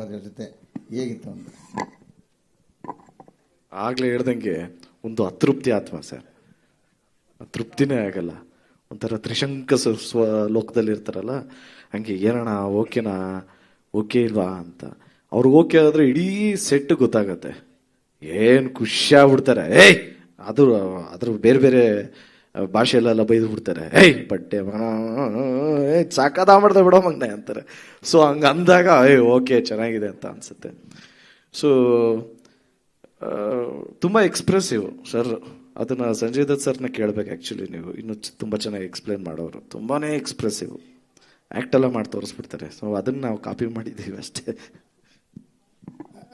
ಮಾಡೋದ್ರ ಜೊತೆ ಹೇಗಿತ್ತು ಅಂತ? ಆಗಲೇ ಹೇಳ್ದಂಗೆ ಒಂದು ಅತೃಪ್ತಿ ಆತ್ಮ ಸರ್, ತೃಪ್ತಿನೇ ಆಗಲ್ಲ. ಒಂಥರ ತ್ರಿಶಂಕ ಲೋಕದಲ್ಲಿ ಇರ್ತಾರಲ್ಲ ಹಂಗೆ, ಏನಣ್ಣ ಓಕೆನಾ ಓಕೆ ಇಲ್ವಾ ಅಂತ. ಅವ್ರಿಗೆ ಓಕೆ ಆದ್ರೆ ಇಡೀ ಸೆಟ್ ಗೊತ್ತಾಗತ್ತೆ, ಏನು ಖುಷಿ ಆಗ್ಬಿಡ್ತಾರೆ. ಅದ್ರ ಬೇರೆ ಬೇರೆ ಭಾಷೆಯಲ್ಲೆಲ್ಲ ಬೈದು ಬಿಡ್ತಾರೆ, ಬಟ್ಟೆ ಸಾಕದ ಮಾಡ್ದೆ ಬಿಡೋ ಮಗ್ನೆ ಅಂತಾರೆ. ಸೊ ಹಂಗ ಅಂದಾಗ ಓಕೆ ಚೆನ್ನಾಗಿದೆ ಅಂತ ಅನ್ಸುತ್ತೆ. ಸೊ ತುಂಬ ಎಕ್ಸ್ಪ್ರೆಸಿವ್ ಸರ್. ಅದನ್ನ ಸಂಜಯ್ ದತ್ ಸರ್ನ ಕೇಳ್ಬೇಕು ಆ್ಯಕ್ಚುಲಿ. ನೀವು ಇನ್ನೂ ತುಂಬ ಚೆನ್ನಾಗಿ ಎಕ್ಸ್ಪ್ಲೇನ್ ಮಾಡೋರು, ತುಂಬಾ ಎಕ್ಸ್ಪ್ರೆಸಿವ್ ಆ್ಯಕ್ಟ್ ಎಲ್ಲ ಮಾಡಿ ತೋರಿಸ್ಬಿಡ್ತಾರೆ. ಸೊ ಅದನ್ನು ನಾವು ಕಾಪಿ ಮಾಡಿದ್ದೀವಿ ಅಷ್ಟೇ.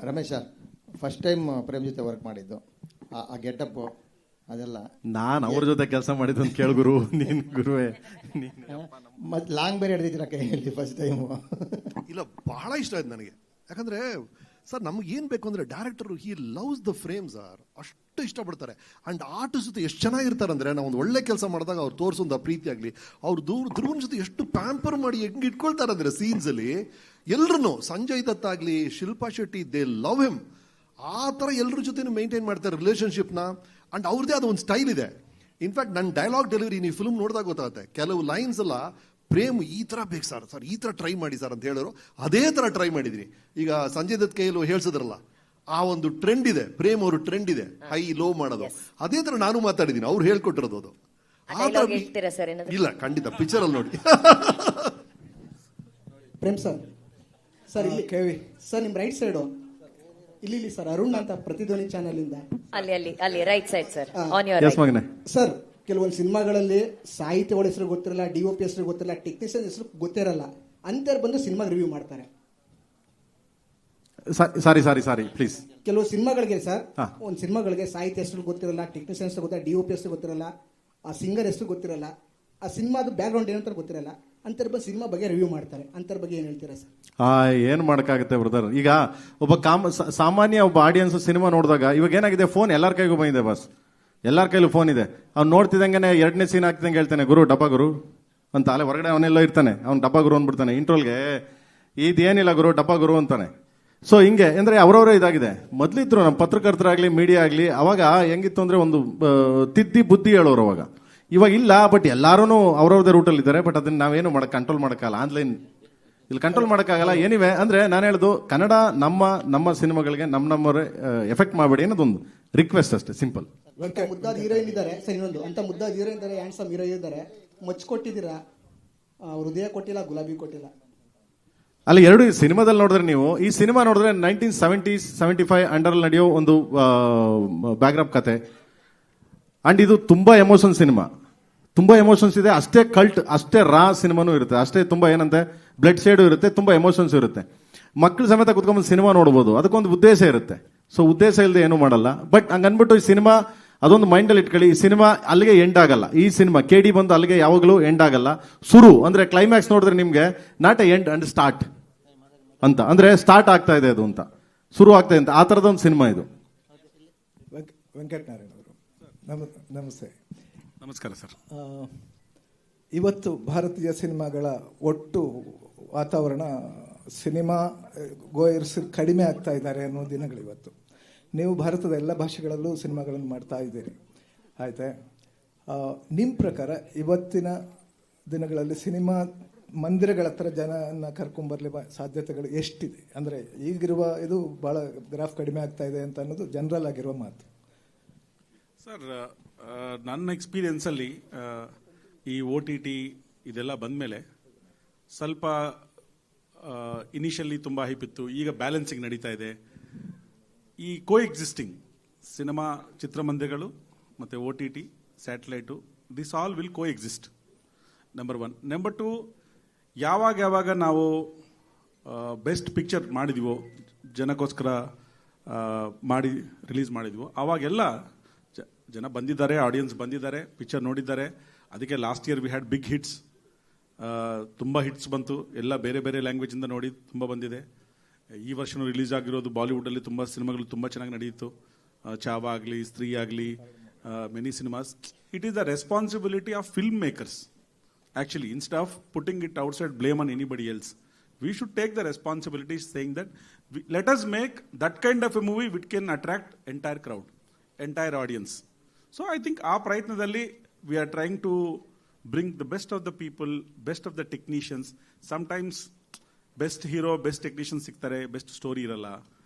ರಮೇಶ, ಫಸ್ಟ್ ಟೈಮ್ ಪ್ರೇಮ್ ಜೊತೆ ವರ್ಕ್ ಮಾಡಿದ್ದು, ಆ ಗೆಟಪ್ ಅದೆಲ್ಲ ನಾನು ಅವ್ರ ಜೊತೆ ಕೆಲಸ ಮಾಡಿದ್ದು ಅಂತ ಕೇಳ ಗುರು. ನೀನು ಗುರುವೇ ಮತ್ತೆ ಲಾಂಗ್ ಬೇರೆ ಹಿಡಿದಿದ್ದೀರ ಕೈಯಲ್ಲಿ ಫಸ್ಟ್ ಟೈಮು? ಇಲ್ಲ, ಬಹಳ ಇಷ್ಟ ಆಯ್ತು ನನಗೆ. ಯಾಕಂದ್ರೆ ಸರ್ ನಮ್ಗೆ ಏನು ಬೇಕು ಅಂದರೆ director he loves the frame sir, ಅಷ್ಟು ಇಷ್ಟಪಡ್ತಾರೆ. ಆ್ಯಂಡ್ ಆರ್ಟಿಸ್ಟ್ ಜೊತೆ ಎಷ್ಟು ಚೆನ್ನಾಗಿರ್ತಾರೆ ಅಂದರೆ, ನಾವು ಒಂದು ಒಳ್ಳೆ ಕೆಲಸ ಮಾಡಿದಾಗ ಅವ್ರು ತೋರಿಸೋದು ಪ್ರೀತಿ ಆಗಲಿ, ಅವ್ರು ಧ್ರುವನ್ ಜೊತೆ ಎಷ್ಟು ಪ್ಯಾಂಪರ್ ಮಾಡಿ ಹೆಂಗೆ ಇಟ್ಕೊಳ್ತಾರೆ ಅಂದರೆ ಸೀನ್ಸಲ್ಲಿ ಎಲ್ಲರೂ. ಸಂಜಯ್ ದತ್ ಆಗಲಿ, Shilpa Shetty, they love him. ಆ ಥರ ಎಲ್ಲರ ಜೊತೆ ಮೇಂಟೈನ್ ಮಾಡ್ತಾರೆ ರಿಲೇಷನ್ಶಿಪ್ನ. ಆ್ಯಂಡ್ ಅವ್ರದ್ದೇ ಅದು ಒಂದು ಸ್ಟೈಲ್ ಇದೆ. ಇನ್ಫ್ಯಾಕ್ಟ್ ನನ್ನ ಡೈಲಾಗ್ ಡೆಲಿವರಿ ನೀವು ಫಿಲ್ಮ್ ನೋಡಿದಾಗ ಗೊತ್ತಾಗುತ್ತೆ, ಕೆಲವು ಲೈನ್ಸ್ ಎಲ್ಲ ಪ್ರೇಮ್ ಈ ಥರ ಬೇಕು ಸರ್ ಈ ಥರ ಟ್ರೈ ಮಾಡಿ ಸರ್ ಅಂತ ಹೇಳೋರು, ಅದೇ ಥರ ಟ್ರೈ ಮಾಡಿದ್ದೀನಿ. ಈಗ ಸಂಜಯ್ ದತ್ ಕೈಯಲ್ಲಿ ಹೇಳ್ಸಿದ್ರಲ್ಲ, ಆ ಒಂದು ಟ್ರೆಂಡ್ ಇದೆ, ಪ್ರೇಮ್ ಅವರು ಟ್ರೆಂಡ್ ಇದೆ ಹೈ ಲೋ ಮಾಡೋದು, ಅದೇ ಥರ ನಾನು ಮಾತಾಡಿದ್ದೀನಿ. ಅವ್ರು ಹೇಳ್ಕೊಟ್ಟಿರೋದು ಅದು. ಇಲ್ಲ, ಖಂಡಿತ ಪಿಕ್ಚರ್ ಅಲ್ಲಿ ನೋಡಿ. ಪ್ರೇಮ್ ಸರ್, ಸರ್ ಇಲ್ಲಿ ಕೇಳಿ ಸರ್, ನಿಮ್ಮ ರೈಟ್ ಸೈಡು ಇಲ್ಲಿ ಸರ್ ಅರುಣ್ ಅಂತ ಪ್ರತಿಧ್ವನಿ ಚಾನೆಲ್ ಇಂದ ಅಲ್ಲಿ right side sir, on your right. Sir, ಕೆಲವೊಂದು ಸಿನಿಮಾಗಳಲ್ಲಿ ಸಾಹಿತ್ಯಗಳ ಹೆಸರು ಗೊತ್ತಿರಲ್ಲ, DOP ಹೆಸರು ಗೊತ್ತಿರಲ್ಲ, ಟೆಕ್ನಿಷಿಯನ್ ಹೆಸರು ಗೊತ್ತಿರಲ್ಲ, ಅಂತೇಳಿ ಬಂದು ಸಿನಿಮಾ ರಿವ್ಯೂ ಮಾಡ್ತಾರೆ. Sorry please. ಕೆಲವು ಸಿನಿಮಾಗಳಿಗೆ ಸರ್, ಒಂದು ಸಿನಿಮಾಗಳಿಗೆ ಸಾಹಿತ್ಯ ಹೆಸರು ಗೊತ್ತಿರಲ್ಲ, ಟೆಕ್ನಿಷಿಯನ್ ಹೆಸರು ಗೊತ್ತಿರಲ್ಲ, DOP ಹೆಸರು ಗೊತ್ತಿರಲ್ಲ, ಆ ಸಿಂಗರ್ ಹೆಸರು ಗೊತ್ತಿರಲ್ಲ, ಆ ಸಿನಿಮಾದ ಬ್ಯಾಕ್ಗ್ರೌಂಡ್ ಏನಂತ ಗೊತ್ತಿರಲ್ಲ, ಅಂತರ್ ಬಂದು ಸಿನಿಮಾ ಬಗ್ಗೆ ರಿವ್ಯೂ ಮಾಡ್ತಾರೆ. ಅಂತರ ಬಗ್ಗೆ ಏನು ಹೇಳ್ತೀರಾ ಸರ್? ಏನು ಮಾಡೋಕ್ಕಾಗುತ್ತೆ ಬ್ರದರ್. ಈಗ ಒಬ್ಬ ಸಾಮಾನ್ಯ ಒಬ್ಬ ಆಡಿಯನ್ಸ್ ಸಿನಿಮಾ ನೋಡಿದಾಗ, ಇವಾಗ ಏನಾಗಿದೆ, ಫೋನ್ ಎಲ್ಲರ ಕೈಗೂ ಬಂದಿದೆ ಬಸ್, ಎಲ್ಲರ ಕೈಲೂ ಫೋನ್ ಇದೆ. ಅವ್ನು ನೋಡ್ತಿದ್ದಂಗೆ 2ನೇ ಸೀನ್ ಹಾಕ್ತಿದಂಗೆ ಹೇಳ್ತಾನೆ, ಗುರು ಡಬ್ಬ ಗುರು ಅಂತ. ಅಲ್ಲೇ ಹೊರಗಡೆ ಅವನೆಲ್ಲ ಇರ್ತಾನೆ, ಅವ್ನು ಡಬ್ಬ ಗುರು ಅಂದ್ಬಿಡ್ತಾನೆ. ಇಂಟ್ರೋಲ್ಗೆ ಇದೇನಿಲ್ಲ ಗುರು ಡಬ್ಬ ಗುರು ಅಂತಾನೆ. ಸೊ ಹಿಂಗೆ ಅಂದರೆ ಅವರವರೇ ಇದಾಗಿದೆ. ಮೊದಲಿದ್ರು ನಮ್ಮ ಪತ್ರಕರ್ತರಾಗಲಿ, ಮೀಡಿಯಾ ಆಗಲಿ, ಅವಾಗ ಹೆಂಗಿತ್ತು ಅಂದರೆ ಒಂದು ತಿದ್ದಿ ಬುದ್ಧಿ ಹೇಳೋರು ಅವಾಗ. ಇವಾಗ ಇಲ್ಲ, ಬಟ್ ಎಲ್ಲರೂ ಅವ್ರವ್ರದೇ ರೂಟಲ್ಲಿ ಇದ್ದಾರೆ. ಬಟ್ ಅದನ್ನ ನಾವೇನು ಕಂಟ್ರೋಲ್ ಮಾಡೋಕ್ಕಾಗಲ್ಲ. ಆನ್ಲೈನ್ ಇಲ್ಲಿ ಕಂಟ್ರೋಲ್ ಮಾಡೋಕ್ಕಾಗಲ್ಲ. ಏನಿವೆ ಅಂದರೆ ನಾನು ಹೇಳೋದು, ಕನ್ನಡ ನಮ್ಮ ಸಿನಿಮಾಗಳಿಗೆ ನಮ್ಮವರೇ ಎಫೆಕ್ಟ್ ಮಾಡಬೇಡಿ ಅನ್ನೋದೊಂದು ರಿಕ್ವೆಸ್ಟ್ ಅಷ್ಟೇ, ಸಿಂಪಲ್. ಮುದ್ದಾದ ಹೀರೋಯಿನ್ ಇದ್ದಾರೆ ಸರ್, ಇನ್ನೊಂದು ಅಂತ ಮುದ್ದಾದ ಹೀರೋಯಿನ್ ಇದ್ದಾರೆ, ಹ್ಯಾಂಡ್ಸಮ್ ಹೀರೋ ಇದ್ದಾರೆ, ಮಚ್ಚು ಕೊಟ್ಟಿದ್ದೀರಾ, ಹೃದಯ ಕೊಟ್ಟಿಲ್ಲ, ಗುಲಾಬಿ ಕೊಟ್ಟಿಲ್ಲ. ಅಲ್ಲಿ ಎರಡು ಸಿನಿಮಾದಲ್ಲಿ ನೋಡಿದ್ರೆ, ನೀವು ಈ ಸಿನಿಮಾ ನೋಡಿದ್ರೆ 1975 ಅಂಡರ್ ನಡೆಯೋ ಒಂದು ಬ್ಯಾಕ್ಗ್ರೌಂಡ್ ಕತೆ. ಅಂಡ್ ಇದು ತುಂಬಾ ಎಮೋಷನ್ ಸಿನಿಮಾ, ತುಂಬಾ ಎಮೋಷನ್ಸ್ ಇದೆ. ಅಷ್ಟೇ ಕಲ್ಟ್, ಅಷ್ಟೇ ರಾ ಸಿನಿಮಾನೂ ಇರುತ್ತೆ, ಅಷ್ಟೇ ತುಂಬಾ ಏನಂತೆ ಬ್ಲಡ್ ಶೇಡು ಇರುತ್ತೆ, ತುಂಬಾ ಎಮೋಷನ್ಸ್ ಇರುತ್ತೆ. ಮಕ್ಕಳು ಸಮೇತ ಕುತ್ಕೊಂಡ್ಬಂದು ಸಿನಿಮಾ ನೋಡ್ಬೋದು. ಅದಕ್ಕೊಂದು ಉದ್ದೇಶ ಇರುತ್ತೆ. ಸೊ ಉದ್ದೇಶ ಇಲ್ಲದೆ ಏನೂ ಮಾಡಲ್ಲ. ಬಟ್ ಹಂಗನ್ಬಿಟ್ಟು ಈ ಸಿನಿಮಾ ಅದೊಂದು ಮೈಂಡಲ್ಲಿ ಇಟ್ಕೊಳ್ಳಿ, ಈ ಸಿನಿಮಾ ಅಲ್ಲಿಗೆ ಎಂಡ್ ಆಗಲ್ಲ. ಈ ಸಿನಿಮಾ KD ಬಂದು ಅಲ್ಲಿಗೆ ಯಾವಾಗಲೂ ಎಂಡ್ ಆಗಲ್ಲ. ಶುರು ಅಂದ್ರೆ ಕ್ಲೈಮ್ಯಾಕ್ಸ್ ನೋಡಿದ್ರೆ ನಿಮ್ಗೆ not A end and start ಅಂತ, ಅಂದ್ರೆ ಸ್ಟಾರ್ಟ್ ಆಗ್ತಾ ಇದೆ ಅದು ಅಂತ, ಶುರು ಆಗ್ತಾ ಇದೆ ಅಂತ, ಆ ಥರದ ಒಂದು ಸಿನಿಮಾ ಇದು. ವೆಂಕಟನಾರಾಯಣ ಅವರು ನಮಸ್ತೆ. ನಮಸ್ಕಾರ ಸರ್. ಇವತ್ತು ಭಾರತೀಯ ಸಿನಿಮಾಗಳ ಒಟ್ಟು ವಾತಾವರಣ, ಸಿನಿಮಾ ಗೋಯರ್ಸ್ ಕಡಿಮೆ ಆಗ್ತಾ ಇದ್ದಾರೆ ಅನ್ನೋ ದಿನಗಳಿವತ್ತು. ನೀವು ಭಾರತದ ಎಲ್ಲ ಭಾಷೆಗಳಲ್ಲೂ ಸಿನಿಮಾಗಳನ್ನು ಮಾಡ್ತಾ ಇದ್ದೀರಿ, ಆಯ್ತಾ? ನಿಮ್ಮ ಪ್ರಕಾರ ಇವತ್ತಿನ ದಿನಗಳಲ್ಲಿ ಸಿನಿಮಾ ಮಂದಿರಗಳ ಹತ್ರ ಜನನ ಕರ್ಕೊಂಬರ್ಲಿ ಸಾಧ್ಯತೆಗಳು ಎಷ್ಟಿದೆ? ಅಂದರೆ ಈಗಿರುವ ಇದು ಭಾಳ ಗ್ರಾಫ್ ಕಡಿಮೆ ಆಗ್ತಾ ಇದೆ ಅಂತ ಅನ್ನೋದು ಜನರಲ್ ಆಗಿರುವ ಮಾತು. ಸರ್, ನನ್ನ ಎಕ್ಸ್ಪೀರಿಯನ್ಸಲ್ಲಿ ಈ OTT ಇದೆಲ್ಲ ಬಂದಮೇಲೆ ಸ್ವಲ್ಪ ಇನಿಷಿಯಲಿ ತುಂಬ ಹೈಪ್ ಇತ್ತು, ಈಗ ಬ್ಯಾಲೆನ್ಸಿಂಗ್ ನಡೀತಾ ಇದೆ. ಈ ಎಕ್ಸಿಸ್ಟಿಂಗ್ ಸಿನಿಮಾ ಚಿತ್ರಮಂದಿರಗಳು ಮತ್ತು OTT, satellite, this all will exist. Number 1. Number 2, ಯಾವಾಗ ನಾವು ಬೆಸ್ಟ್ ಪಿಕ್ಚರ್ ಮಾಡಿದೀವೋ, ಜನಕ್ಕೋಸ್ಕರ ಮಾಡಿ ರಿಲೀಸ್ ಮಾಡಿದ್ವೋ, ಆವಾಗೆಲ್ಲ ಜನ ಬಂದಿದ್ದಾರೆ, ಆಡಿಯನ್ಸ್ ಬಂದಿದ್ದಾರೆ, ಪಿಕ್ಚರ್ ನೋಡಿದ್ದಾರೆ. ಅದಕ್ಕೆ last year we had big hits, ತುಂಬ ಹಿಟ್ಸ್ ಬಂತು. ಎಲ್ಲ ಬೇರೆ ಬೇರೆ ಲ್ಯಾಂಗ್ವೇಜಿಂದ ನೋಡಿ ತುಂಬ ಬಂದಿದೆ. ಈ ವರ್ಷನೂ ರಿಲೀಸ್ ಆಗಿರೋದು ಬಾಲಿವುಡಲ್ಲಿ ತುಂಬ ಸಿನಿಮಾಗಳು ತುಂಬ ಚೆನ್ನಾಗಿ ನಡೆಯಿತು. ಚಾವ ಆಗಲಿ, ಸ್ತ್ರೀ ಆಗಲಿ, many cinemas. It is the responsibility of film makers. Actually, instead of putting it outside blame on anybody else, We should take the responsibility saying that let us make that kind of a movie which can attract entire crowd, entire audience. So I think our prayatnadalli we are trying to bring the best of the people, best of the technicians. Sometimes best hero, best technician siktare, best story iralla.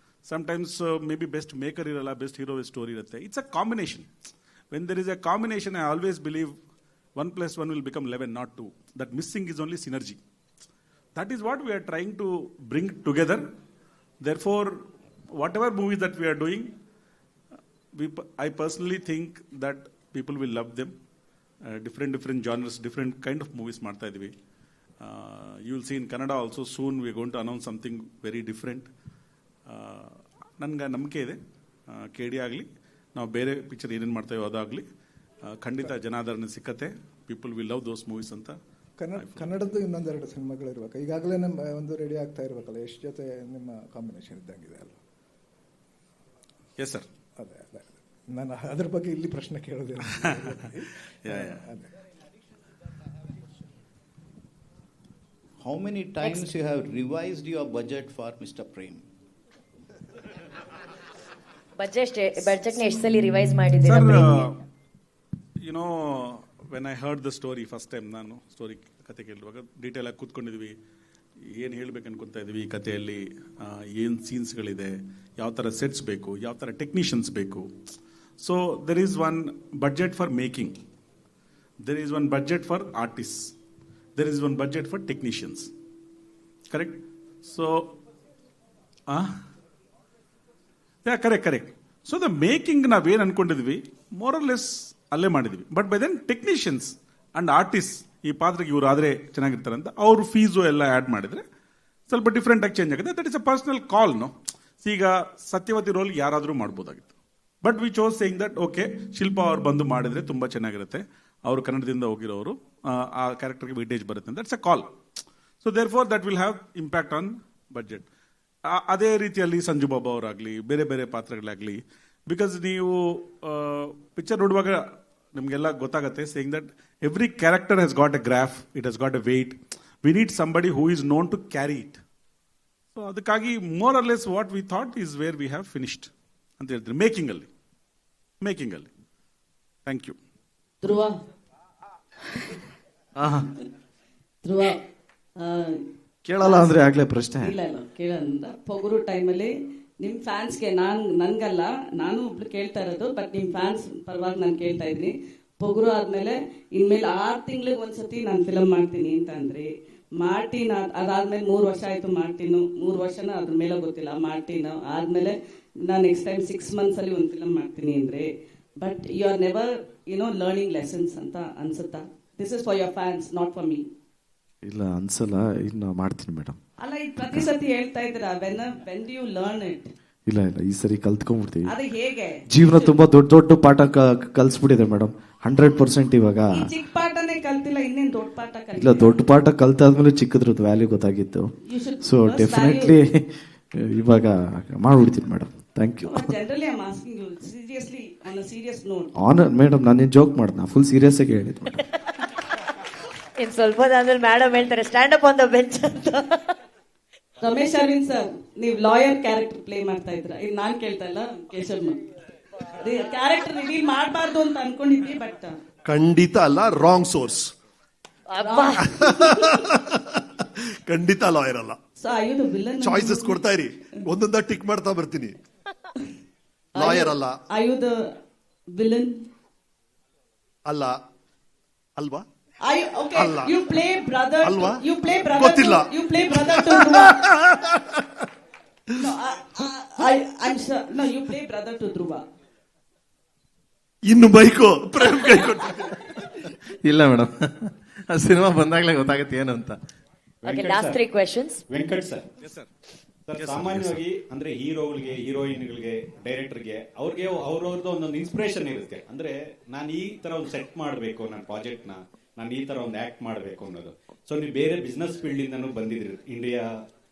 Sometimes maybe best maker iralla, best hero story irutte. It's a combination. When there is a combination, I always believe 1 + 1 will become 11, not 2. That missing is only synergy. That is what we are trying to bring together. Therefore, whatever movies that we are doing, I personally think that people will love them. Different genres, different kind of movies ಮಾಡ್ತಾ ಇದೀವಿ. You will see in Kannada also soon we are going to announce something very different. ನನಗೆ ನಂಬಿಕೆ ಇದೆ KD ಆಗಲಿ ನಾವು ಬೇರೆ picture ಏನೇನು ಮಾಡ್ತೇವೆ ಅದಾಗಲಿ ಖಂಡಿತ ಜನಾದರಣೆ ಸಿಕ್ಕತ್ತೆ. People will love those movies ಅಂತ. ಕನ್ನಡದ್ದು ಇನ್ನೊಂದೆರಡು ಸಿನಿಮಾಗಳು ಇರ್ಬೇಕು. ಈಗಾಗಲೇ ಒಂದು ರೆಡಿ ಆಗ್ತಾ ಇರ್ಬೇಕಲ್ಲ, ಎಷ್ಟು ಜೊತೆ ನಿಮ್ಮ ಕಾಂಬಿನೇಷನ್ ಇದ್ದಂಗಿದೆ ಅಲ್ವಾ? Yes sir. ಅದೇ ನಾನು ಅದ್ರ ಬಗ್ಗೆ ಇಲ್ಲಿ ಪ್ರಶ್ನೆ ಕೇಳೋದಿಲ್ಲ. ಅದೇ How many times you have revised your budget for Mr. Prem? ಬಜೆಟ್ನ ಎಷ್ಟು ಸಲ ರಿವೈಸ್ ಮಾಡಿದ್ದೀರಾ? You know when I heard the story first time, ನಾನು ಸ್ಟೋರಿ ಕತೆ ಕೇಳುವಾಗ ಡೀಟೇಲ್ ಆಗಿ ಕೂತ್ಕೊಂಡಿದ್ವಿ, ಏನು ಹೇಳ್ಬೇಕು ಅನ್ಕೊತಾ ಇದ್ವಿ, ಈ ಕಥೆಯಲ್ಲಿ ಏನು ಸೀನ್ಸ್ಗಳಿದೆ, ಯಾವ ಥರ ಸೆಟ್ಸ್ ಬೇಕು, ಯಾವ ಥರ ಟೆಕ್ನಿಷಿಯನ್ಸ್ ಬೇಕು. So there is one budget for making, there is one budget for artist, there is one budget for technicians. Correct? So correct. So the making ನಾವೇನು ಅನ್ಕೊಂಡಿದ್ವಿ ಮೋರ್ ಆರ್ ಲೆಸ್ ಅಲ್ಲೇ ಮಾಡಿದ್ವಿ. But by then technicians and artist ಈ ಪಾತ್ರಕ್ಕೆ ಇವ್ರು ಆದರೆ ಚೆನ್ನಾಗಿರ್ತಾರೆ ಅಂತ ಅವ್ರ ಫೀಸು ಎಲ್ಲ ಆ್ಯಡ್ ಮಾಡಿದ್ರೆ ಸ್ವಲ್ಪ ಡಿಫ್ರೆಂಟ್ ಆಗಿ ಚೇಂಜ್ ಆಗುತ್ತೆ. That is a personal call. No, ಈಗ ಸತ್ಯವತಿ ರೋಲ್ ಯಾರಾದರೂ ಮಾಡ್ಬೋದಾಗಿತ್ತು, but we chose saying that okay Shilpa ಅವ್ರು ಬಂದು ಮಾಡಿದ್ರೆ ತುಂಬ ಚೆನ್ನಾಗಿರುತ್ತೆ, ಅವರು ಕನ್ನಡದಿಂದ ಹೋಗಿರೋರು, ಆ ಕ್ಯಾರೆಕ್ಟರ್ಗೆ ವಿಟೇಜ್ ಬರುತ್ತೆ. That's a call. So there for that will have impact on budget. ಅದೇ ರೀತಿಯಲ್ಲಿ ಸಂಜು ಬಾಬಾ ಅವರಾಗಲಿ, ಬೇರೆ ಬೇರೆ ಪಾತ್ರಗಳಾಗಲಿ, ಬಿಕಾಸ್ ನೀವು ಪಿಕ್ಚರ್ ನೋಡುವಾಗ ನಿಮಗೆಲ್ಲ ಗೊತ್ತಾಗುತ್ತೆ saying that every character has got a graph, it has got a weight. We need somebody who is known to carry it. So ಅದಕ್ಕಾಗಿ more or less what we thought is where we have finished ಅಂತ ಹೇಳ್ತೀವಿ ಮೇಕಿಂಗಲ್ಲಿ. Thank you. ಧ್ರುವ ಕೇಳಲ್ಲ ಅಂದ್ರೆ ಆಗ್ಲೇ ಪ್ರಶ್ನೆ ಇಲ್ಲ ಕೇಳಂದ ಪೊಗರು ಟೈಮಲ್ಲಿ ನಿಮ್ ಫ್ಯಾನ್ಸ್ಗೆ ನನ್ಗಲ್ಲ, ನಾನು ಒಬ್ಳು ಕೇಳ್ತಾ ಇರೋದು, ಬಟ್ ನಿಮ್ ಫ್ಯಾನ್ಸ್ ಪರವಾಗಿ ನಾನು ಕೇಳ್ತಾ ಇದ್ದೀನಿ. ಪೊಗರು ಆದ್ಮೇಲೆ ಇನ್ಮೇಲೆ 6 ತಿಂಗಳಿಗೆ ಒಂದ್ಸತಿ ನಾನು ಫಿಲಮ್ ಮಾಡ್ತೀನಿ ಅಂತ ಅಂದ್ರಿ. ಮಾರ್ಟಿನ್ ಅದಾದ್ಮೇಲೆ 3 ವರ್ಷ ಆಯ್ತು. ಮಾರ್ಟಿನ್ 3 ವರ್ಷನ ಅದ್ರ ಮೇಲೆ ಗೊತ್ತಿಲ್ಲ. ಮಾರ್ಟಿನ್ ಆದ್ಮೇಲೆ ನಾನು ನೆಕ್ಸ್ಟ್ ಟೈಮ್ 6 months ಅಲ್ಲಿ ಒಂದು ಫಿಲಮ್ ಮಾಡ್ತೀನಿ ಅಂದ್ರೆ, but you are never learning lessons ಅಂತ ಅನ್ಸುತ್ತಾ? This is for your fans, not for me. ಇಲ್ಲ ಅನ್ಸಲ್ಲ, ಇನ್ನು ಮಾಡ್ತೀನಿ ಮೇಡಮ್. ಅಲ್ಲ, ಇದು ಪ್ರತಿ ಸತಿ ಹೇಳ್ತಾ ಇದ್ದೀರಾ, when do you learn it? ಇಲ್ಲ ಈ ಸರಿ ಕಲ್ತ್ಕೊಂಡ್ಬಿಡ್ತೀವಿ. ಅದು ಹೇಗೆ? ಜೀವನ ತುಂಬಾ ದೊಡ್ಡ ಪಾಠ ಕಲ್ಸ್ಬಿಟ್ಟಿದೆ ಮೇಡಮ್. 100% ಇವಾಗ ಚಿಕ್ಕ ಪಾಠನೇ ಕಲ್ತಿಲ್ಲ, ಇನ್ನೇನು ದೊಡ್ಡ ಪಾಠ ಕಲಿತ? ಇಲ್ಲ, ದೊಡ್ಡ ಪಾಠ ಕಲ್ತಾದ್ಮೇಲೆ ಚಿಕ್ಕದ್ರದ್ದು ವ್ಯಾಲ್ಯೂ ಗೊತ್ತಾಗಿತ್ತು. ಸೊ ಡೆಫಿನೆಟ್ಲಿ ಇವಾಗ ಮಾಡ್ಬಿಡ್ತೀನಿ madam. Thank you. Generally I am asking you seriously on a serious note. On madam, ನಾನೇನು ಜೋಕ್ ಮಾಡ್ದೆ, ಫುಲ್ ಸೀರಿಯಸ್ ಆಗಿ ಹೇಳಿದ್ದು ಮೇಡಮ್. ಇನ್ ಸ್ವಲ್ಪ ಆದ್ಮೇಲೆ ಮೇಡಮ್ ಹೇಳ್ತಾರೆ stand up on the bench ಅಂತ. ರಮೇಶ್ ಅರವಿಂದ್ ಸರ್, ನೀವು ಲಾಯರ್ ಕ್ಯಾರೆಕ್ಟರ್ ಪ್ಲೇ ಮಾಡ್ತಾ ಇದ್ರ. ಇದು ನಾನ್ ಕೇಳ್ತಾ ಇಲ್ಲ, ಕೇಶವ್ ಕ್ಯಾರೆಕ್ಟರ್ ರಿವೀಲ್ ಮಾಡಬಾರ್ದು ಅಂತ ಅನ್ಕೊಂಡಿದ್ವಿ, ಬಟ್ ಖಂಡಿತ ಅಲ್ಲ, ರಾಂಗ್ ಸೋರ್ಸ್. ಖಂಡಿತ ಲಾಯರ್ ಅಲ್ಲ. ಸೊ ಆಯುಧ ವಿಲನ್ ಚಾಯ್ಸಸ್ ಕೊಡ್ತಾ ಇರಿ, ಒಂದೊಂದ ಟಿಕ್ ಮಾಡ್ತಾ ಬರ್ತೀನಿ. ಲಾಯರ್ ಅಲ್ಲ. ಆಯುಧ ವಿಲನ್ ಅಲ್ಲ ಅಲ್ವಾ? Okay, you play brother. Alva? You play brother. Gottilla. You play brother to Dhruva. No, I'm sure. No, you play brother to Dhruva. ಇನ್ನು ಬೈಕು ಪ್ರೇಮ್ ಕೈ ಕೊಟ್ಟು. ಇಲ್ಲ ಮೇಡಮ್, ಆ ಸಿನಿಮಾ ಬಂದಾಗಲೇ ಗೊತ್ತಾಗುತ್ತೆ ಏನು ಅಂತ. Okay, last 3 questions. Venkat sir. Sir, ಸಾಮಾನ್ಯವಾಗಿ ಅಂದ್ರೆ ಹೀರೋಗಳಿಗೆ, ಹೀರೋಯಿನ್ಗಳಿಗೆ, ಡೈರೆಕ್ಟರ್ಗೆ ಅವ್ರಿಗೆ ಅವ್ರವ್ರದ್ದು ಒಂದೊಂದು ಇನ್ಸ್ಪಿರೇಷನ್ ಇರುತ್ತೆ. ಅಂದ್ರೆ ನಾನು ಈ ತರ ಒಂದು ಸೆಟ್ ಮಾಡಬೇಕು ನನ್ನ ಪ್ರಾಜೆಕ್ಟ್ ನ, ನಾನು ಈ ತರ ಒಂದು ಆಕ್ಟ್ ಮಾಡಬೇಕು ಅನ್ನೋದು. ಸೊ ನೀವು ಬೇರೆ ಬಿಸ್ನೆಸ್ ಫೀಲ್ಡ್ ಇಂದನೂ ಬಂದಿದ್ರಿ, ಇಂಡಿಯಾ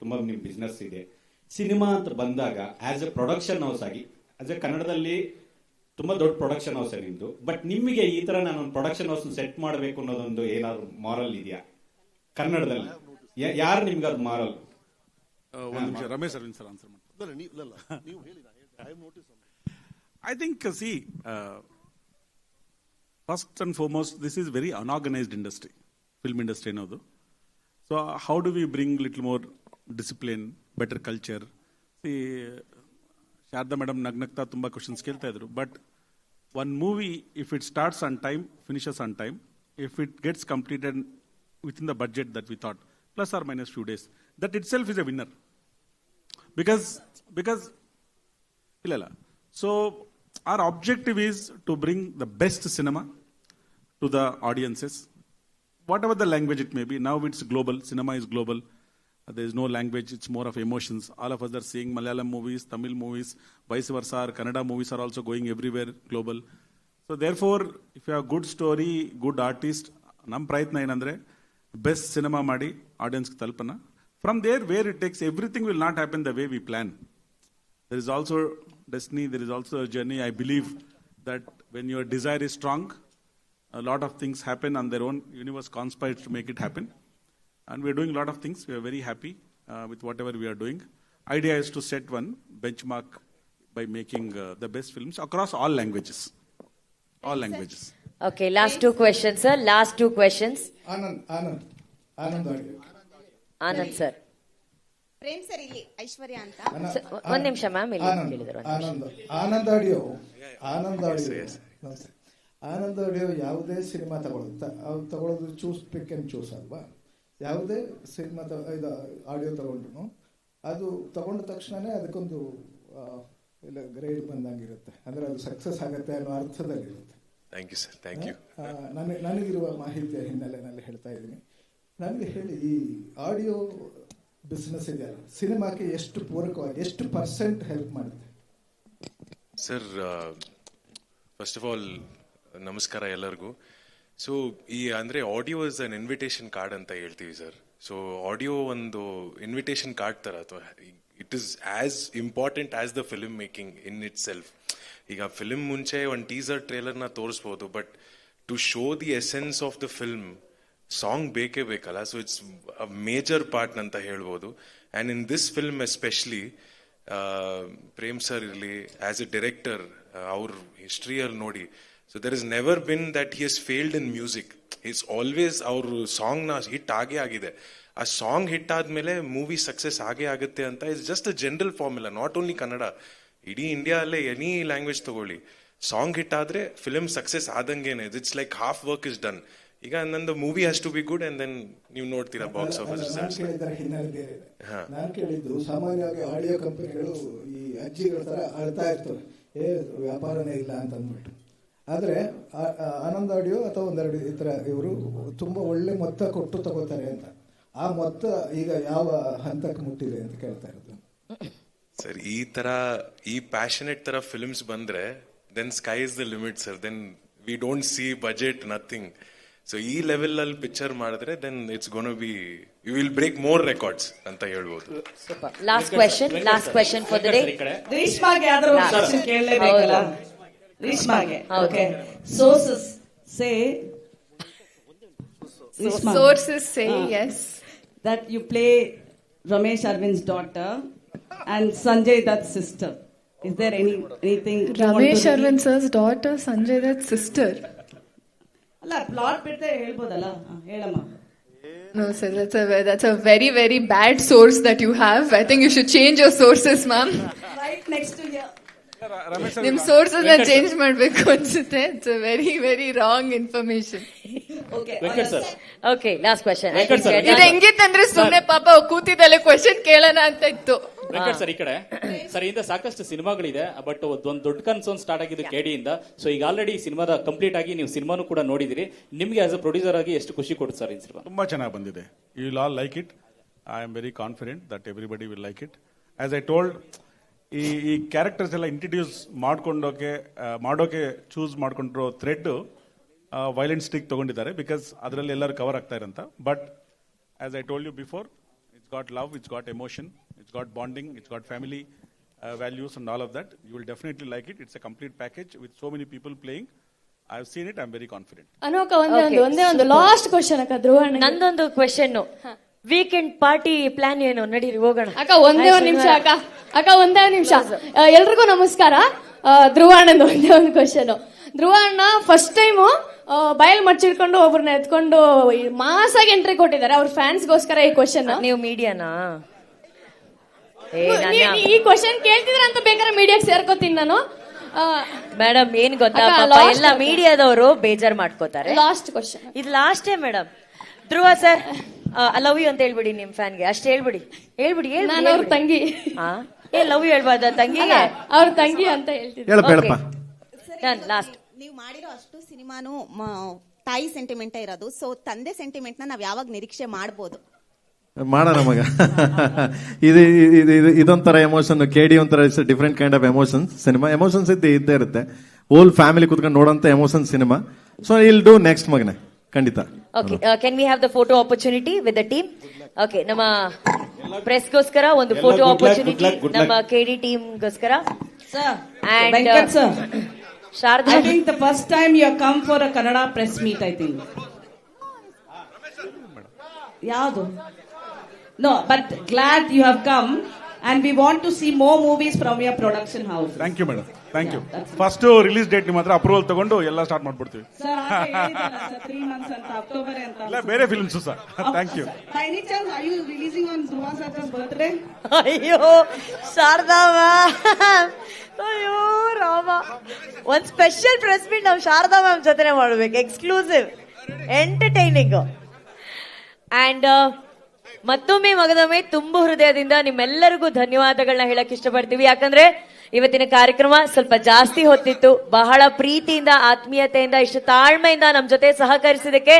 ತುಂಬಾ ನಿಮ್ ಬಿಸ್ನೆಸ್ ಇದೆ. ಸಿನಿಮಾ ಅಂತ ಬಂದಾಗ ಆಸ್ ಎ ಪ್ರೊಡಕ್ಷನ್ ಹೌಸ್ ಆಗಿ, ಆಸ್ ಎ ಕನ್ನಡದಲ್ಲಿ ತುಂಬಾ ದೊಡ್ಡ ಪ್ರೊಡಕ್ಷನ್ ಹೌಸ್ ನಿಮ್ದು, ಬಟ್ ನಿಮಗೆ ಈ ತರ ನಾನು ಒಂದು ಪ್ರೊಡಕ್ಷನ್ ಹೌಸ್ ಸೆಟ್ ಮಾಡಬೇಕು ಅನ್ನೋದೊಂದು ಏನಾದ್ರು ಮಾರಲ್ ಇದೆಯಾ ಕನ್ನಡದಲ್ಲಿ? ಯಾರು ನಿಮ್ಗೆ ಅದು ಮಾರಲ್? ಒಂದು ನಿಮಿಷ ರಮೇಶ್ ಅರವಿಂದ್ ಸರ್ ಆನ್ಸರ್ ಮಾಡ್ತಾರೆ. ನೀವು ಹೇಳಿ, I have notice. I think, see, first and foremost, this is very unorganized industry, film industry ಅನ್ನೋದು. So how do we bring little more discipline, better culture? See, Sharada madam ನಗ್ನಗ್ತಾ ತುಂಬ questions ಕೇಳ್ತಾ ಇದ್ರು. But one movie, if it starts on time, finishes on time, if it gets completed within the budget that we thought, plus or minus few days, that itself is a winner. Because ಇಲ್ಲ. So our objective is to bring the best cinema to the audiences, whatever the language it may be. Now it's global. Cinema is global. There is no language. It's more of emotions. All of us are seeing Malayalam movies, Tamil movies, vice versa. Our Kannada movies are also going everywhere global. So therefore, if you have good story, good artist, nam prayatna ಏನಂದ್ರೆ best cinema ಮಾಡಿ audience ತಲುಪನ. From there, where it takes, everything will not happen the way we plan. There is also destiny, there is also a journey. I believe that when your desire is strong, a lot of things happen on their own. Universe conspires to make it happen. And we are doing a lot of things. We are very happy with whatever we are doing. Idea is to set one benchmark by making the best films across all languages. All languages. Okay, last two questions, sir. Last two questions. Anand sir. Prem sir ಇಲ್ಲಿ ಐಶ್ವರ್ಯ ಅಂತ. ಒಂದ್ ನಿಮಿಷ ma'am ಇಲ್ಲಿ ಕೇಳಿದ್ರು. Anand audio ಯಾವುದೇ cinema ತಗೊಳ್ಳೋದು choose pick and choose ಅಲ್ವಾ? ಯಾವುದೇ ಸಿನಿಮಾ ಇದು ಆಡಿಯೋ ತಗೊಂಡ್ರು ಅದು ತಗೊಂಡ ತಕ್ಷಣನೇ ಅದಕ್ಕೊಂದು ಗ್ರೇಡ್ ಬಂದಂಗಿರುತ್ತೆ. ಅಂದ್ರೆ ಅದು ಸಕ್ಸಸ್ ಆಗುತ್ತೆ ಅನ್ನೋ ಅರ್ಥದಲ್ಲಿರುತ್ತೆ. Thank you sir, thank you. ನನಗಿರುವ ಮಾಹಿತಿಯ ಹಿನ್ನೆಲೆಯಲ್ಲಿ ಹೇಳ್ತಾ ಇದ್ದೀನಿ. ನನಗೆ ಹೇಳಿ, ಈ ಆಡಿಯೋ ಬಿಸ್ನೆಸ್ ಇದೆಯಲ್ಲ, ಸಿನಿಮಾಕ್ಕೆ ಎಷ್ಟು ಪೂರಕವಾಗಿ, ಎಷ್ಟು % ಹೆಲ್ಪ್ ಮಾಡುತ್ತೆ? ಸರ್, ಫಸ್ಟ್ ಆಫ್ ಆಲ್ ನಮಸ್ಕಾರ ಎಲ್ಲರಿಗೂ. ಸೊ ಅಂದ್ರೆ audio is an invitation card ಅಂತ ಹೇಳ್ತೀವಿ ಸರ್. ಸೊ ಆಡಿಯೋ ಒಂದು ಇನ್ವಿಟೇಷನ್ ಕಾರ್ಡ್ ತರ, ಅಥವಾ it is as important as the film making in itself. ಈಗ ಫಿಲ್ಮ್ ಮುಂಚೆ ಒಂದು ಟೀಸರ್ ಟ್ರೇಲರ್ನ ತೋರಿಸ್ಬೋದು, but to show the essence of the film song ಬೇಕೇ ಬೇಕಲ್ಲ. So it's a major part ಅಂತ ಹೇಳ್ಬೋದು. And in this film especially Prem sir ಇರಲಿ, ಆಸ್ ಎ ಡೈರೆಕ್ಟರ್ ಅವ್ರ ಹಿಸ್ಟ್ರಿಯಲ್ಲಿ ನೋಡಿ, so there is never been that he has failed in music. It's always ಅವ್ರ ಸಾಂಗ್ನ ಹಿಟ್ ಆಗೇ ಆಗಿದೆ. ಆ ಸಾಂಗ್ ಹಿಟ್ ಆದ್ಮೇಲೆ ಮೂವಿ ಸಕ್ಸಸ್ ಆಗೇ ಆಗುತ್ತೆ ಅಂತ it's just a general formula. Not only Kannada, ಇಡೀ ಇಂಡಿಯಾ ಅಲ್ಲೇ ಎನಿ ಲ್ಯಾಂಗ್ವೇಜ್ ತಗೊಳ್ಳಿ, ಸಾಂಗ್ ಹಿಟ್ ಆದ್ರೆ ಫಿಲ್ಮ್ ಸಕ್ಸಸ್ ಆದಂಗೇನೆ. It's like half work is done. ಈಗ ನಂದು movie has to be good and then ನೀವು ನೋಡ್ತೀರಾ ಬಾಕ್ಸ್ ಆಫೀಸ್ ರಿಸಲ್ಟ್ಸ್. ನಾನು ಕೇಳಿದ್ದು, ಸಾಮಾನ್ಯವಾಗಿ ಆಡಿಯೋ ಕಂಪನಿಗಳು ಈ ಅಜ್ಜಿಗಳ ತರ ಅಳ್ತಾ ಇರ್ತವೆ, ವ್ಯಾಪಾರನೇ ಇಲ್ಲ ಅಂತ ಅಂದ್ಬಿಟ್ಟು. ಆದ್ರೆ ಆನಂದ್ ಆಡಿಯೋ ಅಥವಾ ಒಂದೆರಡು ಈ ತರ ಇವರು ತುಂಬಾ ಒಳ್ಳೆ ಮೊತ್ತ ಕೊಟ್ಟು ತಗೋತಾರೆ ಅಂತ. ಆ ಮೊತ್ತ ಈಗ ಯಾವ ಹಂತಕ್ಕೆ ಮುಟ್ಟಿದೆ ಅಂತ ಕೇಳ್ತಾ ಇರೋದು ಸರ್. ಈ ಪ್ಯಾಷನೆಟ್ ತರ ಫಿಲ್ಮ್ಸ್ ಬಂದ್ರೆ then sky is the limit sir. Then we don't see budget, nothing. So ಈ ಲೆವೆಲ್ ಅಲ್ಲಿ ಪಿಕ್ಚರ್ ಮಾಡಿದ್ರೆ then it's gonna be, you will break more records ಅಂತ ಹೇಳ್ಬೋದು. Last question for the day. ರೇಷ್ಮಾಗೆ ಯಾವ್ದಾದ್ರು question ಕೇಳಲೇಬೇಕಲ್ಲ? ರೇಷ್ಮಾಗೆ, okay. Sources say yes that you play Ramesh Arvind's daughter and Sanjay Dutt's sister. Is there anything? Ramesh Arvind sir's daughter, Sanjay Dutt's sister. ಅಲ್ಲ, plot ಬಿಡ್ದೆ ಹೇಳ್ಬೋದಲ್ಲ, ಹೇಳಮ್ಮ. No sir, that's a very very bad source that you have. I think you should change your sources, ma'am. Right next to here. ನಿಮ್ sources ನ change ಮಾಡ್ಬೇಕು ಅನ್ಸುತ್ತೆ. It's very very wrong information. Okay, last question. ಇದು ಹೆಂಗಿತ್ತಂದ್ರೆ ಸುಮ್ನೆ ಪಾಪ ಕೂತಿದ್ದಲ್ಲೇ question ಕೇಳೋಣ ಅಂತ ಇತ್ತು. ವೆಂಕಟ್ ಸರ್, ಈ ಕಡೆ ಸರ್, ಇಂದ ಸಾಕಷ್ಟು ಸಿನಿಮಾಗಳಿದೆ, ಬಟ್ ಒಂದು ದೊಡ್ಡ ಕನ್ಸರ್ನ್ ಸ್ಟಾರ್ಟ್ ಆಗಿದ್ದು KD ಇಂದ. ಸೊ ಈಗ ಆಲ್ರೆಡಿ ಸಿನಿಮಾದ ಕಂಪ್ಲೀಟ್ ಆಗಿ ನೀವು ಸಿನಿಮಾನು ಕೂಡ ನೋಡಿದಿರಿ. ನಿಮ್ಗೆ ಆಸ್ ಅ ಪ್ರೊಡ್ಯೂಸರ್ ಆಗಿ ಎಷ್ಟು ಖುಷಿ ಕೊಡುತ್ತೆ ಸರ್ ಈ ಸಿನಿಮಾ? ತುಂಬಾ ಚೆನ್ನಾಗಿ ಬಂದಿದೆ. You will all like it. I am very confident that everybody will like it. As I told, ಈ ಕ್ಯಾರೆಕ್ಟರ್ಸ್ ಎಲ್ಲ ಇಂಟ್ರಡ್ಯೂಸ್ ಮಾಡೋಕೆ ಚೂಸ್ ಮಾಡ್ಕೊಂಡಿರೋ ಥ್ರೆಡ್ ವೈಲೆಂಟ್ ಸ್ಟಿಕ್ ತಗೊಂಡಿದ್ದಾರೆ, ಬಿಕಾಸ್ ಅದರಲ್ಲಿ ಎಲ್ಲರೂ ಕವರ್ ಆಗ್ತಾ ಇರಂತ. But as I told you before, it's got love, it's got emotion, it's got bonding, it's got family values and all of that. You will definitely like it. It's a complete package with so many people playing. I have seen it. I'm very confident. ಅನೋಕ ಒಂದೇ ಒಂದು last question ಅಕ್ಕ ಧ್ರುವಣ್ಣ. ನಂದೊಂದು question. Weekend party plan ಏನು? ನಡೀರಿ ಹೋಗೋಣ. ಅಕ್ಕ ಒಂದೇ ಒಂದ್ ನಿಮಿಷ ಅಕ್ಕ ಒಂದೇ ಒಂದ್ ನಿಮಿಷ. ಎಲ್ರಿಗೂ ನಮಸ್ಕಾರ. ಧ್ರುವ ಅಣ್ಣಂದು ಒಂದೇ ಒಂದು ಕ್ವಶನ್. ಧ್ರುವ ಅಣ್ಣ ಫಸ್ಟ್ ಟೈಮು ಬಯಲ್ ಮಚ್ಚಿಡ್ಕೊಂಡು ಒಬ್ರನ್ನ ಎತ್ಕೊಂಡು ಮಾಸಾಗಿ ಎಂಟ್ರಿ ಕೊಟ್ಟಿದ್ದಾರೆ. ಅವ್ರ ಫ್ಯಾನ್ಸ್ಗೋಸ್ಕರ ಈ ಕ್ವಶನ್. ನೀವು ಮೀಡಿಯಾನಾ? ಈ ಕ್ವಶನ್ ಕೇಳ್ತಿದ್ರ ಅಂತ ಬೇಕಾದ್ರೆ ಮೀಡಿಯಾಕ್ ಸೇರ್ಕೋತೀನಿ ನಾನು. ಮೇಡಮ್ ಏನ್ ಗೊತ್ತಾ, ಎಲ್ಲ ಮೀಡಿಯಾದವರು ಬೇಜಾರ್ ಮಾಡ್ಕೋತಾರೆ. ಲಾಸ್ಟ್ ಕ್ವಶನ್ ಇದು ಲಾಸ್ಟೇ madam. Dhruva sir love you ಅಂತ ಹೇಳ್ಬಿಡಿ ನಿಮ್ ಫ್ಯಾನ್ಗೆ, ಅಷ್ಟೇ ಹೇಳ್ಬಿಡಿ. ನಾನು ಅವ್ರ ತಂಗಿ. ಲವ್ ಯು ಹೇಳ್ಬಾರ್ದ ತಂಗಿಗೆ? ಅವ್ರ ತಂಗಿ ಅಂತ ಹೇಳ್ತಿದ್ದೆ. ಲಾಸ್ಟ್. ನೀವು ಮಾಡಿರೋ ಅಷ್ಟು ಸಿನಿಮಾನು ತಾಯಿ ಸೆಂಟಿಮೆಂಟ್ ಇರೋದು. ಸೊ ತಂದೆ ಸೆಂಟಿಮೆಂಟ್ ನ ನಾವ್ ಯಾವಾಗ ನಿರೀಕ್ಷೆ ಮಾಡ್ಬೋದು? ಮಾಡೋಣ ಮಗ. ಇದೊಂಥರ ಎಮೋಷನ್. KD ಒಂಥರ ಡಿಫ್ರೆಂಟ್ ಕೈಂಡ್ ಆಫ್ ಎಮೋಷನ್ಸ್. ಸಿನಿಮಾ ಎಮೋಷನ್ಸ್ ಇದ್ದೇ ಇರುತ್ತೆ. ಹೋಲ್ ಫ್ಯಾಮಿಲಿ ಕುತ್ಕೊಂಡು ನೋಡೋಂತ ಎಮೋಷನ್ ಸಿನಿಮಾ. ಸೊ ಇಲ್ ಡೂ ನೆಕ್ಸ್ಟ್ ಮಗನೆ, ಖಂಡಿತ. Okay, can we have the photo opportunity with the team? Okay, ನಮ್ಮ ಪ್ರೆಸ್ಗೋಸ್ಕರ ಒಂದು ಫೋಟೋ ಆಪರ್ಚುನಿಟಿ, ನಮ್ಮ KD ಟೀಮ್ಗೋಸ್ಕರ. Venkat sir, Sharada, I think the first time you have come for a Kannada press meet, I think. Yadu? No, but glad you have come and we want to see more movies from your production house. Thank you madam, thank you. First release date ನಿಮ್ಮ ಹತ್ರ approval ತಗೊಂಡು ಎಲ್ಲ start ಮಾಡ್ಬಿಡ್ತೀವಿ. Sir, 3 months ಅಂತ October ಅಂತ. ಇಲ್ಲ, ಬೇರೆ films sir. Thank you. By any chance, are you releasing on Dhruva Sar's birthday? ಅಯ್ಯೋ ಶಾರದಾವ, ಅಯ್ಯೋ ರಾಮ, ಒಂದ್ ಸ್ಪೆಷಲ್ ಪ್ರೆಸ್ ಮೀಟ್ ನಾವು ಶಾರದಾ ಮ್ಯಾಮ್ ಜೊತೆ ಮಾಡ್ಬೇಕು, ಎಕ್ಸ್ಕ್ಲೂಸಿವ್, ಎಂಟರ್ಟೈನಿಂಗ್. ಅಂಡ್ ಮತ್ತೊಮ್ಮೆ ಮಗದೊಮ್ಮೆ ತುಂಬು ಹೃದಯದಿಂದ ನಿಮ್ಮೆಲ್ಲರಿಗೂ ಧನ್ಯವಾದಗಳನ್ನ ಹೇಳಕ್ ಇಷ್ಟಪಡ್ತೀವಿ. ಯಾಕಂದ್ರೆ ಇವತ್ತಿನ ಕಾರ್ಯಕ್ರಮ ಸ್ವಲ್ಪ ಜಾಸ್ತಿ ಹೊತ್ತಿತ್ತು. ಬಹಳ ಪ್ರೀತಿಯಿಂದ, ಆತ್ಮೀಯತೆಯಿಂದ, ಇಷ್ಟು ತಾಳ್ಮೆಯಿಂದ ನಮ್ ಜೊತೆ ಸಹಕರಿಸಿದಕ್ಕೆ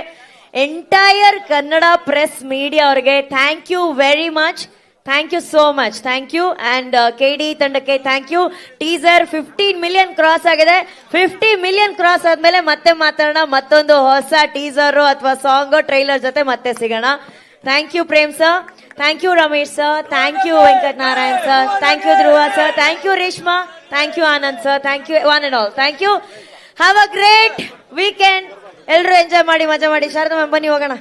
ಎಂಟೈರ್ ಕನ್ನಡ ಪ್ರೆಸ್ ಮೀಡಿಯಾ ಅವರಿಗೆ thank you very much. Thank you so much. Thank you. And KD ತಂಡಕ್ಕೆ thank you. Teaser 15 million cross ಆಗಿದೆ. 50 ಮಿಲಿಯನ್ ಕ್ರಾಸ್ ಆದ್ಮೇಲೆ ಮತ್ತೆ ಮಾತಾಡೋಣ. ಮತ್ತೊಂದು ಹೊಸ ಟೀಸರ್ ಅಥವಾ ಸಾಂಗ್ ಟ್ರೈಲರ್ ಜೊತೆ ಮತ್ತೆ ಸಿಗೋಣ. Thank you Prem sir, thank you Ramesh sir, thank you Venkat Narayan sir, thank you Dhruva sir, thank you Reshma, thank you Anand sir, thank you one and all. Thank you. Have a great weekend. ಎಲ್ಲರೂ enjoy ಮಾಡಿ, ಮಜಾ ಮಾಡಿ. Sharada ma'am ಬನ್ನಿ ಹೋಗೋಣ.